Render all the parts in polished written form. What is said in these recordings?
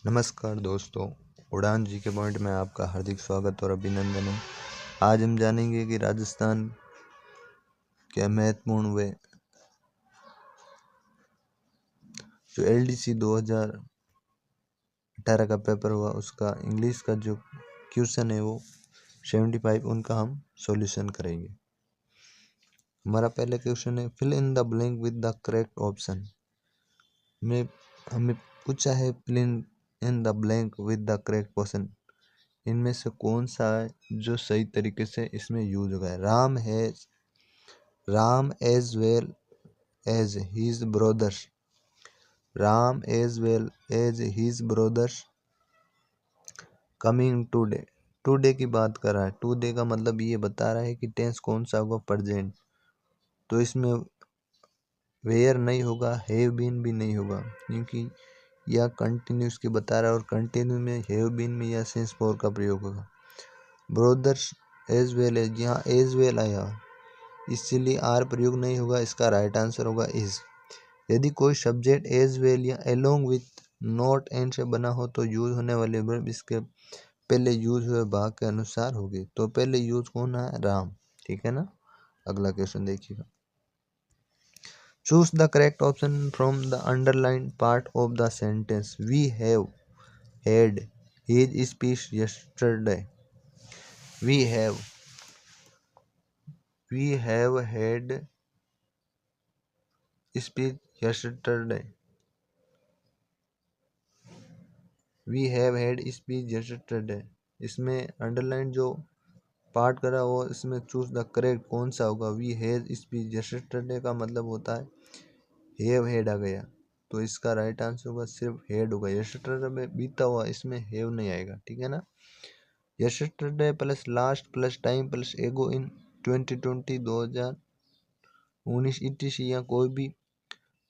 नमस्कार दोस्तों, उड़ान जी के पॉइंट में आपका हार्दिक स्वागत और अभिनंदन है। आज हम जानेंगे कि राजस्थान के महत्वपूर्ण व जो LDC 2018 का पेपर हुआ उसका इंग्लिश का जो क्वेश्चन है वो 75 उनका हम सॉल्यूशन करेंगे। हमारा पहला क्वेश्चन है fill in the blank with the correct option. में हमें पूछा है fill in the blank with the correct option, इनमें से कौन सा है जो सही तरीके से इसमें यूज होगा। Ram as well as his brothers, Ram as well as his brothers coming today. Today की बात कर रहा है, टुडे का मतलब ये बता रहा है कि टेंस कौन सा होगा, प्रेजेंट। तो इसमें वेयर नहीं होगा, हैव बीन भी नहीं होगा, क्योंकि यह कंटिन्यूस की बता रहा है और कंटिन्यू में हैव बीन में या सिंस फोर का प्रयोग होगा। ब्रदर्स एज वेल एज, यहाँ एज वेल आया इसलिए आर प्रयोग नहीं होगा, इसका राइट आंसर होगा इज। यदि कोई सब्जेक्ट एज वेल या अलोंग विथ नॉट एंड से बना हो तो यूज होने वाले वर्ब इसके पहले यूज हुए भाग के अनुसार होगी। तो पहले यूज कौन है, राम, ठीक है ना। अगला क्वेश्चन देखिएगा। Choose the correct option from the underline part of the sentence. We have had his speech yesterday. We have had speech yesterday. We have had speech yesterday। इसमें अंडरलाइन जो पार्ट करा वो इसमें चूज द करेक्ट कौन सा होगा। We have speech yesterday का मतलब होता है हैव हैड आ गया, तो इसका राइट आंसर होगा सिर्फ हैड होगा। yesterday में बीता हुआ, इसमें हैव नहीं आएगा, ठीक है ना। yesterday plus last plus time plus एगो इन 2020 2019 etc या कोई भी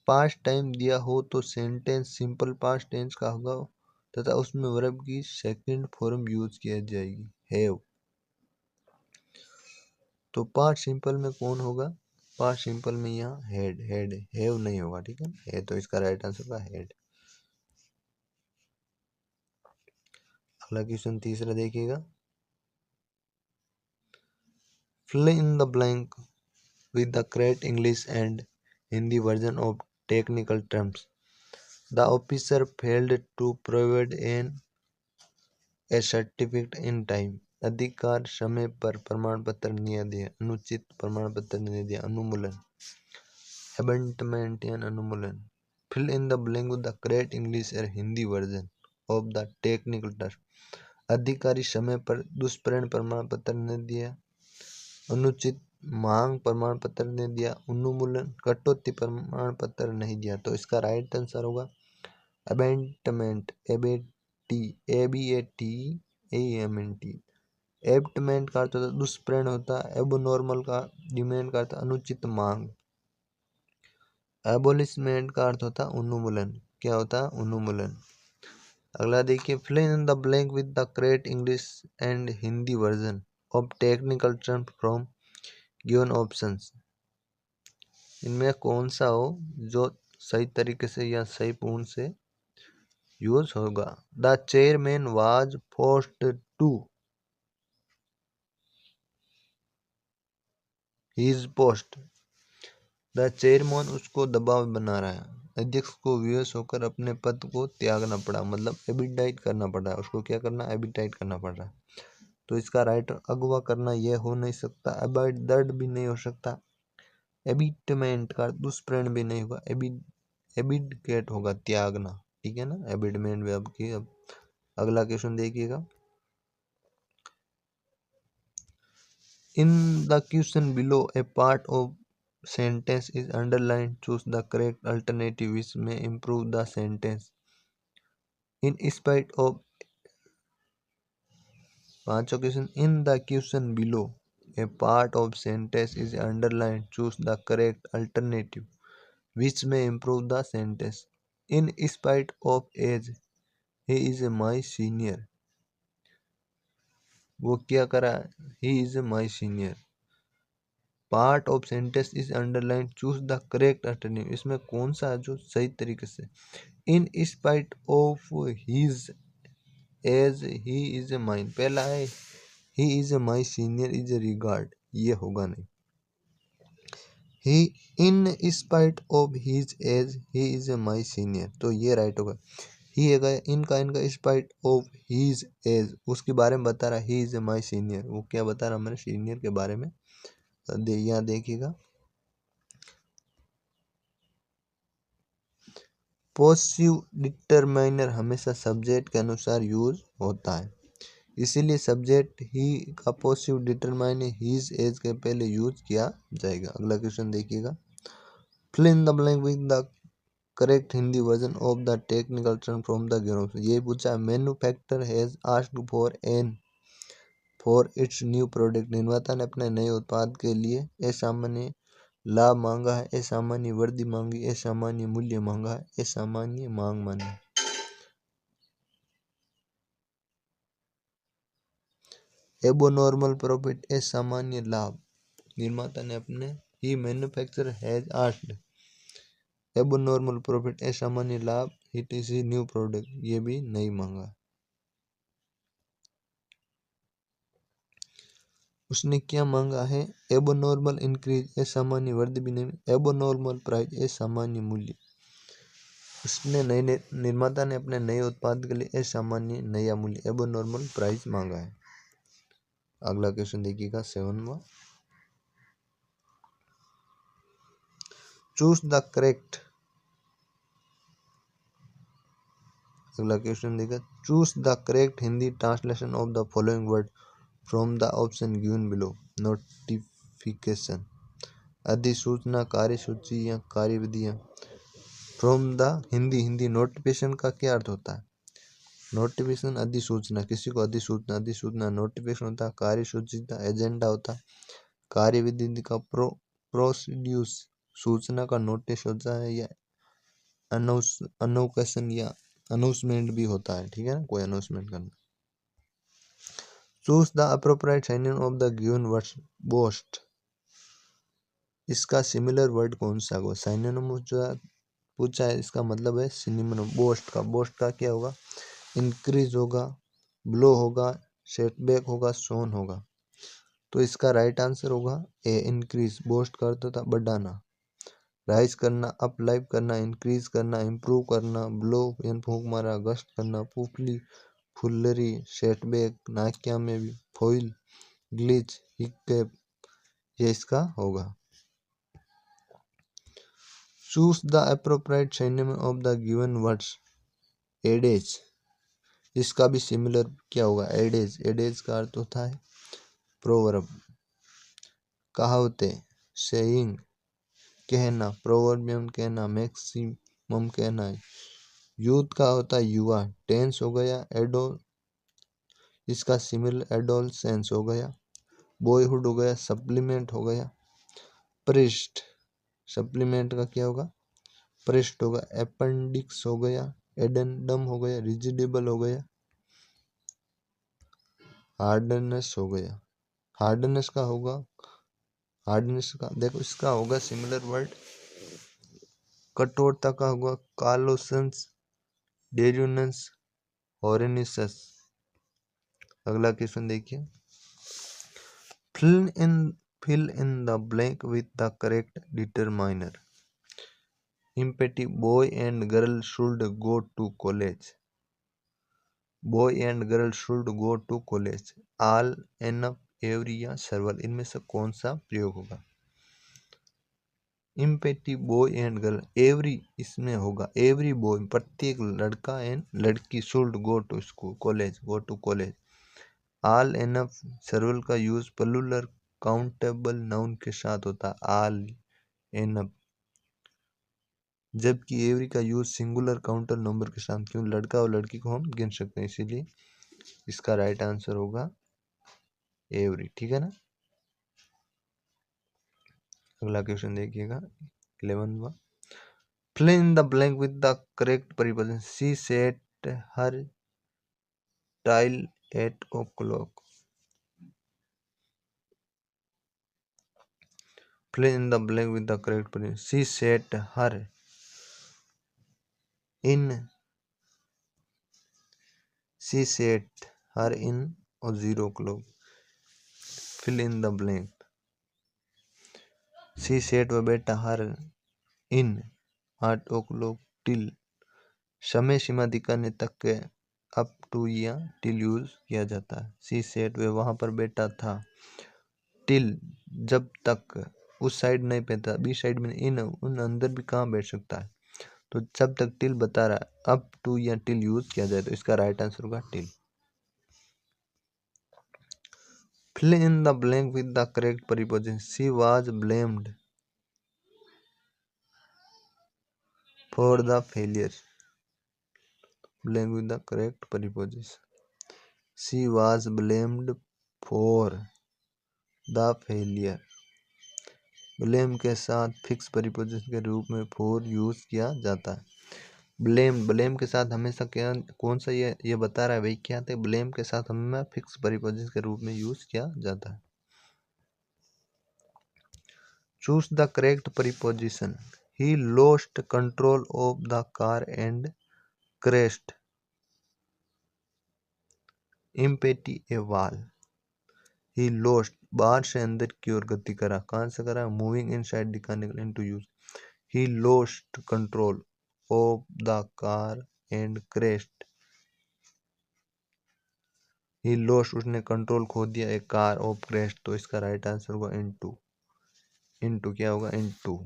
पास्ट टाइम दिया हो तो सेंटेंस सिंपल पास्ट टेंस का होगा तथा उसमें वर्ब की सेकंड फॉर्म यूज किया जाएगी, हैव। तो पास्ट सिंपल में कौन होगा, पास्ट सिंपल में यहाँ हैड हैव नहीं होगा, ठीक है। तो इसका राइट आंसर होगा हैड। अगला क्वेश्चन तीसरा देखिएगा। Fill in the blank with the correct English and Hindi version of technical terms. The officer failed to provide a certificate in time. अधिकार समय पर प्रमाण पत्र नहीं दिया, अनुचित प्रमाण पत्र नहीं दिया, अनुमूलन, अबेंटमेंट या अनुमूलन। Fill in the blank with the correct English or Hindi version of the technical term. अधिकारी समय पर दुष्प्रेरण प्रमाण पत्र नहीं दिया, अनुचित मांग प्रमाण पत्र ने दिया, उन्मूलन कटौती प्रमाण पत्र नहीं दिया। तो इसका राइट आंसर होगा अबेंटमेंट, ABATAMENT। एबटमेंट का अर्थ होता है दुष्प्रेरण होता है, एबनॉर्मल का डिमेंड का अर्थ अनुचित मांग, एबोलिशमेंट का अर्थ होता है उन्मूलन। क्या होता है, उन्मूलन। अगला देखिए, fill in the blank with the correct English and Hindi version of technical term from given options. इनमें कौन सा हो जो सही तरीके से या सही पूर्ण से यूज होगा। The chairman was forced to his post. The chairman उसको दबाव बना रहा है, अध्यक्ष को विवश होकर अपने पद को त्यागना पड़ा, मतलब एबिडाइट करना पड़ रहा है उसको। क्या करना, एबिडाइट करना पड़ रहा है। तो इसका राइट अगवा करना यह हो नहीं सकता, अबाइड दर्द भी नहीं हो सकता, एबिटमेंट का दुष्प्रेरण भी नहीं होगा, एबिडकेट होगा त्यागना, ठीक है ना, एबिडमेंट वर्ब की। अब अगला क्वेश्चन देखिएगा। In the question below a part of sentence is underline, choose the correct alternative which may improve the sentence. In spite of, पांचवा question, in the question below a part of sentence is underlined, choose the correct alternative which may improve the sentence. In spite of age, he is my senior। वो क्या करा, he is my senior। Part of sentence is underline, choose the correct alternative. इसमें कौन सा जो सही तरीके से, in spite of his age he is a mine, पहला है he is a my senior is a regard, ये होगा नहीं। He in spite of his age he is a my senior, तो ये राइट होगा। ही है गया इनका स्पाइट ऑफ हीज एज, उसके बारे में बता रहा है, he is a my senior, वो क्या बता रहा है हमारे सीनियर के बारे में। यहाँ देखिएगा, पॉजिटिव डिटरमाइनर हमेशा सब्जेक्ट के अनुसार यूज होता है, इसीलिए सब्जेक्ट ही का पॉजिटिव डिटरमाइनर हीज एज के पहले यूज किया जाएगा। अगला क्वेश्चन देखिएगा, fill in the blank with the correct Hindi version of the technical term from the given option. ये पूछा, manufacturer has asked for its new product, निर्माता ने अपने नए उत्पाद के लिए असामान्य लाभ मांगा है, असामान्य वृद्धि मांगी, असामान्य मूल्य मांगा है, असामान्य मांग मानी। एबोनॉर्मल प्रॉफिट, असामान्य लाभ, निर्माता ने अपने ही मैन्युफैक्चर हैज आस्क्ड एबोनॉर्मल प्रॉफिट, असामान्य लाभ, इट इज न्यू प्रोडक्ट, ये भी नहीं मांगा। उसने क्या मांगा है, एबोनॉर्मल इंक्रीज, असामान्य वृद्धि भी नहीं, एबोनॉर्मल प्राइस, असामान्य मूल्य। उसने निर्माता ने अपने नए उत्पाद के लिए असामान्य नया मूल्य, एबोनॉर्मल प्राइस मांगा है। अगला क्वेश्चन देखिएगा 7वां, चूज द करेक्ट। अगला क्वेश्चन देखिए, choose the correct Hindi translation of the following word from the option given below. Notification, अधिसूचना, कार्यसूची या कार्यविधियां। फ्रॉम द हिंदी नोटिफिकेशन का क्या अर्थ होता है, नोटिफिकेशन अधिसूचना, किसी को अधिसूचना नोटिफिकेशन होता है। कार्यसूची का एजेंडा होता है। कार्यविधि का प्रोसीड्यूस, सूचना का नोटिस होता है, या अनाउंसेशन या अनाउंसमेंट भी होता है, ठीक है ना, कोई अनाउंसमेंट करना। Choose the appropriate synonym of the given word boast, इसका सिमिलर वर्ड कौन सा होगा, सिनोनिम जो पूछा है इसका मतलब है सिनोनिम। बोस्ट का क्या होगा, इंक्रीज होगा, ब्लो होगा, सेटबैक होगा, सोन होगा। तो इसका राइट आंसर होगा ए, इंक्रीज। बोस्ट का अर्थ होता बढ़ाना, राइज करना, अप लाइव करना, इंक्रीज करना, इम्प्रूव करना, ब्लो यानी फूंक मारा, गस्ट करना, पुफली फुल्लरी, सेटबैक, नाकिया में भी, फॉइल, ग्लिच, हिकैप, ये इसका होगा। Choose the appropriate synonym of the given words adages, इसका भी सिमिलर क्या होगा, एडेज का अर्थ होता है प्रोवर्ब, कहावतें, सेइंग कहना, प्रोवर्बियम कहना, मैक्सिमम कहना है। यूथ का होता है युवा, टेंस हो गया, एडोल, इसका सिमिलर एडोलसेंस हो गया, बॉयहुड हो गया, सप्लीमेंट हो गया, प्रिस्ट, सप्लीमेंट का क्या होगा, प्रिस्ट होगा, अपेंडिक्स हो गया, एडेंडम हो गया, रिजिडेबल हो गया, हार्डनेस हो गया। हार्डनेस का होगा, हार्डनेस का देखो इसका होगा सिमिलर वर्ड, कठोरता का होगा कालोसेंस, डेरियोनेंस, हॉरेनिसस। अगला क्वेश्चन देखिए, fill in the blank with the correct determiner। imperative, boy and girl should go to college, boy and girl should go to college, all, enough, every या several, इनमें से कौन सा प्रयोग होगा। imperative, boy and girl, every इसमें होगा, every boy प्रत्येक लड़का एंड लड़की, should go to school, college, go to college, all, enough, several का यूज प्लूरल काउंटेबल नाउन के साथ होता है, ऑल, एनफ, जबकि एवरी का यूज सिंगुलर काउंटर नंबर के साथ, क्यों लड़का और लड़की को हम गिन सकते हैं, इसीलिए इसका राइट आंसर होगा एवरी, ठीक है ना। अगला क्वेश्चन देखिएगा 11वां, fill in the blank with the correct preposition. She set her tile at o'clock, fill in the blank with the correct preposition. She sat her in. She sat her in 0 o'clock. Fill in the blank. She sat वह बैठा her in 8 o'clock till. समय सीमा दिखाने तक के up to या till use किया जाता है. सी सेट वे वहां पर बैठा था. टिल जब तक. उस साइड नहीं बैठा, बी साइड में इन उन अंदर भी कहाँ बैठ सकता है, तो जब तक टिल बता रहा है अप टू या टिल यूज किया जाए तो इसका राइट आंसर होगा till. Fill in the blank with the correct preposition. She was blamed for the failure. Blank with the correct preposition. She was blamed for the failure. blame के साथ fix preposition के रूप में for use किया जाता है. blame के साथ हमेशा क्या कौन सा ये बता रहा है भाई क्या था. blame के साथ हमें फिक्स preposition के रूप में यूज किया जाता है. Choose the correct preposition. He lost control of the car and crashed into a wall. He lost बाहर से अंदर की ओर गति करा. कहाँ से करा, मूविंग इनसाइड दिखाने के लिए into use. He lost control of the car and crashed. He lost उसने कंट्रोल खो दिया एक कार ऑफ crashed. तो इसका राइट आंसर होगा इनटू. इनटू क्या होगा, into.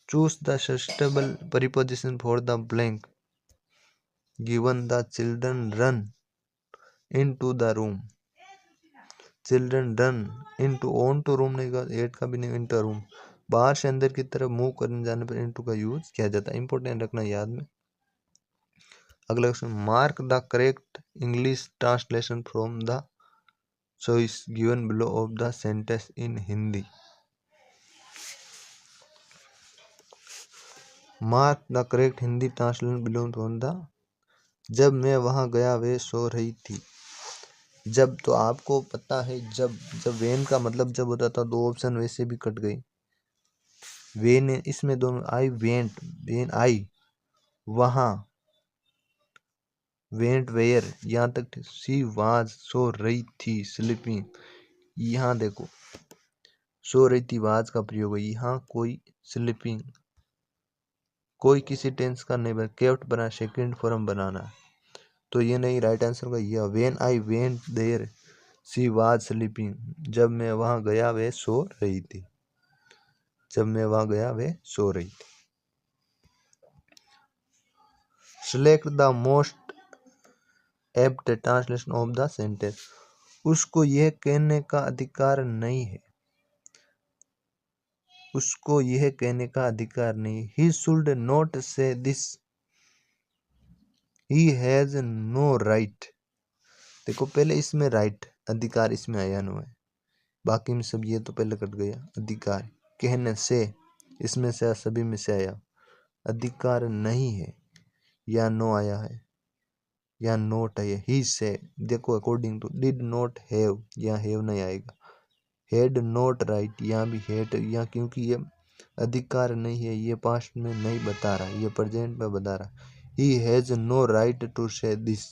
Choose the suitable preposition for the blank. Given the children run into the room. Children run into. On to room नहीं का, एट का भी नहीं, इनटू रूम. बाहर से अंदर की तरफ मूव करने जाने पर इनटू का यूज किया जाता है. इंपॉर्टेंट रखना याद में. अगला question. Mark the correct English translation from the choice given below of the sentence in Hindi. Mark the correct Hindi translation below from the. जब मैं वहां गया वे सो रही थी. जब तो आपको पता है जब वेन का मतलब जब होता था, दो ऑप्शन वैसे भी कट गई. वेन इसमें दोनों. आई वेंट, वेन आई वहां, वेंट वेयर यहाँ तक. सी वाज सो रही थी, स्लीपिंग. यहाँ देखो सो रही थी वाज का प्रयोग है. यहाँ कोई स्लीपिंग कोई किसी टेंस का नहीं बना, केफ्ट बना, सेकंड फॉर्म बनाना, तो ये नहीं. राइट आंसर होगा यह. When I went there she was sleeping. जब मैं वहां गया वे सो रही थी. जब मैं वहां गया वे सो रही थी. Select the most apt translation of the sentence. उसको यह कहने का अधिकार नहीं है. उसको यह कहने का अधिकार नहीं. He should not say this. He has no right. देखो पहले इसमें राइट अधिकार इसमें आया नो है, बाकी में सब ये तो पहले कट गया. अधिकार कहने से इसमें से सभी में से आया. अधिकार नहीं है या नो आया है या नोट है. ही से देखो according to. Did not have या हैव नहीं आएगा. हेड नॉट राइट यहाँ भी हेड यहाँ, क्योंकि ये अधिकार नहीं है, ये पास्ट में नहीं बता रहा, ये प्रेजेंट में बता रहा. He has no right to say this.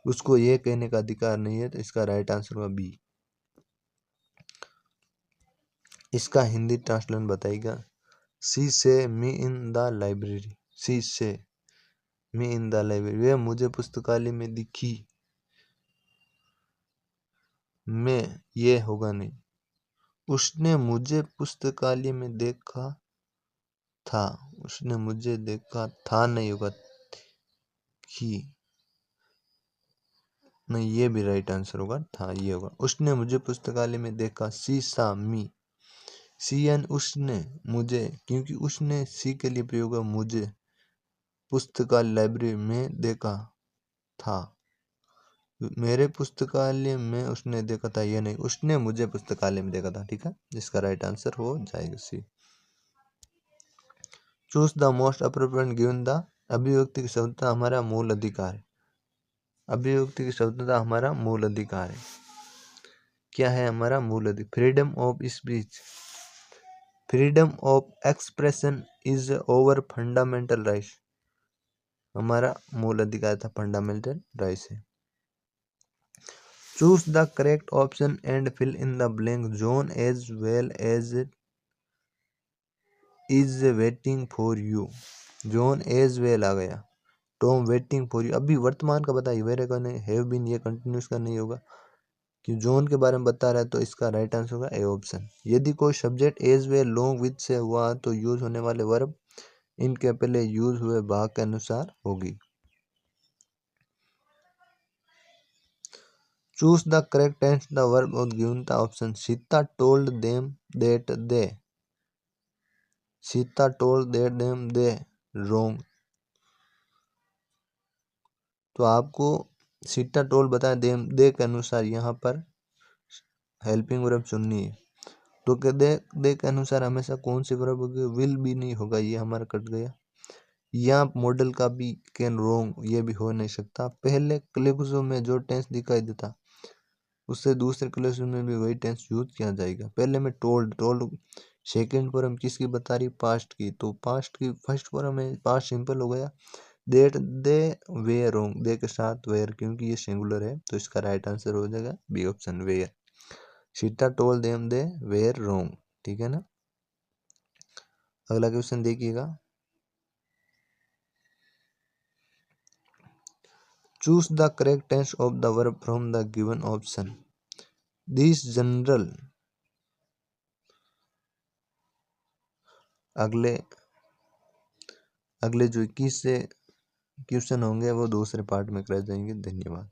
उसको ये कहने का अधिकार नहीं है, तो इसका राइट आंसर होगा बी. इसका हिंदी ट्रांसलेशन बताइएगा. सी से मी इन द लाइब्रेरी. सी से मी इन द लाइब्रेरी. वे मुझे पुस्तकालय में दिखी. मैं ये होगा नहीं. उसने मुझे पुस्तकालय में देखा था. उसने मुझे देखा था नहीं होगा. ही नहीं, ये भी राइट आंसर होगा था, ये होगा. उसने मुझे पुस्तकालय में देखा. सी सा मी. सी एन उसने मुझे, क्योंकि उसने सी के लिए प्रयोग है मुझे पुस्तकालय लाइब्रेरी में देखा था. मेरे पुस्तकालय में उसने देखा था, ये नहीं. उसने मुझे पुस्तकालय में देखा था. ठीक है, जिसका राइट आंसर हो जाएगा C. Choose the most appropriate given the. अभिव्यक्ति की स्वतंत्रता हमारा मूल अधिकार है. अभिव्यक्ति की स्वतंत्रता हमारा मूल अधिकार है. क्या है हमारा मूल अधिकार, freedom of speech, freedom of expression is our fundamental rights, हमारा मूल अधिकार था, फंडामेंटल राइट्स है। Choose the correct option and fill in the blank, John as well as is waiting for you, John as well आ गया, Tom waiting for you, अभी वर्तमान का बताइए, वेरे का नहीं, हैव बीन ये कंटिन्यूस का नहीं होगा, कि जॉन के बारे में बता रहा है, तो इसका राइट आंसर होगा ए ऑप्शन। यदि कोई subject as well along with से हुआ तो यूज होने वाले वर्ब इनके पहले यूज हुए भाग के अनुसार होगी। Choose the correct tense the verb of given the option, Sita told them that they, Sita told that them they wrong, तो आपको सीता टोल्ड बताया देम दे के अनुसार यहाँ पर हेल्पिंग वर्ब चुननी है, तो के दे के अनुसार हमेशा कौन सी वर्ब होगी, विल भी नहीं होगा, ये हमारा कट गया। यहाँ मॉडल का भी कैन रोंग, ये भी हो नहीं सकता, पहले क्लेक्सो में जो टेंस दिखाई देता उससे दूसरे क्लेक्सो में भी वही टेंस यूज किया जाएगा। पहले में टोल्ड, टोल्ड सेकेंड फॉर्म किसकी बता रही, पास्ट की, तो पास्ट की फर्स्ट फॉर्म में पास्ट सिंपल हो गया, देट दे वेयर रोंग, दे के साथ वेयर क्योंकि ये सिंगुलर है, तो इसका राइट आंसर हो जाएगा B option were, Sita told them they were wrong, ठीक है ना। अगला क्वेश्चन देखिएगा, choose the correct tense of the verb from the given option, this general, अगले अगले जो 21 से क्वेश्चन होंगे वो दूसरे पार्ट में कराए जाएंगे। धन्यवाद।